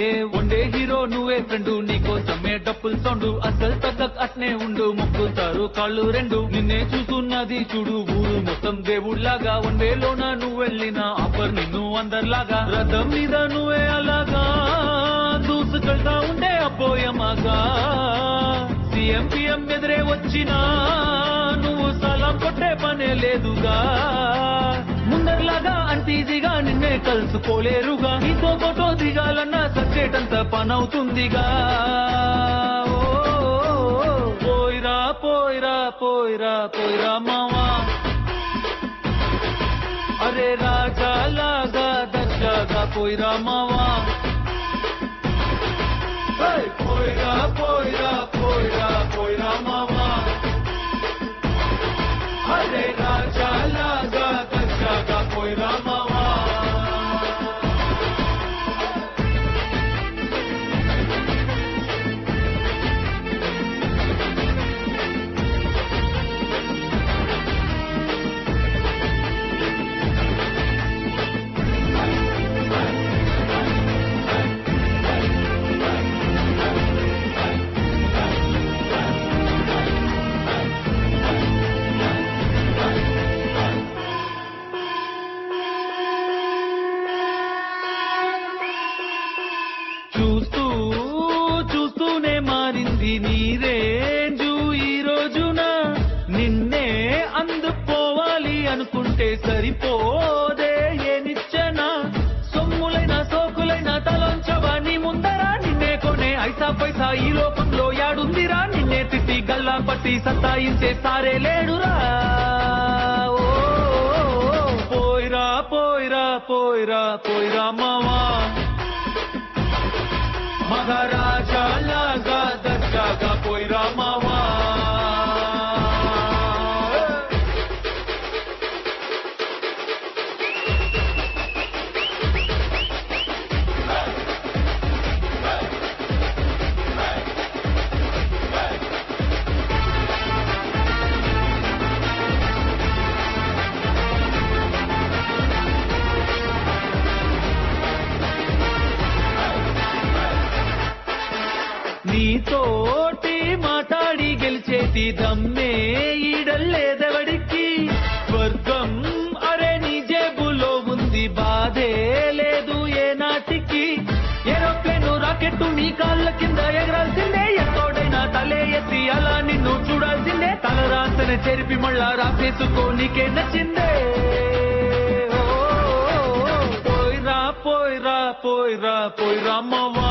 ఏ ఉండే హీరో నువ్వే ఫ్రెండు, నీకోసమే డప్పుల్ సౌండ్, అసలు తగ్గక్ అట్నే ఉండు, మొక్కుతారు కాళ్ళు రెండు. నిన్నే చూస్తున్నది చూడు ఊరు మొత్తం దేవుళ్లాగా, వన్వేలోన నువ్వు వెళ్ళిన ఆఫర్ నిన్ను అందరిలాగా, రథం మీద నువ్వే అలాగా దూసుకెళ్తా ఉండే అపోయమాగా. సీఎం పిఎం ఎదురే వచ్చినా నువ్వు సలాం కొట్టే పనే లేదుగా, ముందర్లాగా అంత ఈజీగా నిన్నే కలుసుకోలేరుగా, నీతో ఫోటో దిగాలన్నా సచ్చేటంత పనవుతుందిగా. పోయిరా పోయిరా పోయిరా పోయిరా మావా, అరే రాజా లాగా దర్జాగా పోయిరా మావా. పోయిరా పోయిరా పోయిరా పోయిరా మావా, అరే రాజా లాగా దర్జాగా పోయిరా మావా. చూస్తూ చూస్తూనే మారింది నీ రేంజు ఈ రోజున, నిన్నే అందుకోవాలి అనుకుంటే సరిపోదే ఏ నిచ్చెన, సొమ్ములైన సోకులైన తలంచవా నీ ముందరా, నిన్నే కొనే ఐసా పైసా ఈ లోకంలో యాడుందిరా, నిన్నే తిట్టి గల్లా పట్టి సత్తాయించే సారే లేడురా. పోయిరా పోయిరా పోయిరా పోయిరా మావా, మహారాజా లాగా దర్జాగా పోయిరా మావా. నీతోటి మాట్లాడి గెలిచేటి దమ్మే ఈడల్లేదెవడికి, స్వర్గం అరే నీ జేబులో ఉంది, బాధే లేదు ఏ నాటికి. ఏరోప్లేను రాకెట్టు నీ కాళ్ళ కింద ఎగరాల్సిందే, ఎంతోడైనా తలే ఎత్తి అలా నిన్ను చూడాల్సిందే, తల రాసనే చెరిపి మళ్ళా రాసేసుకో నీకే నచ్చిందే. పోయిరా పోయిరా పోయిరా పోయిరా మావా.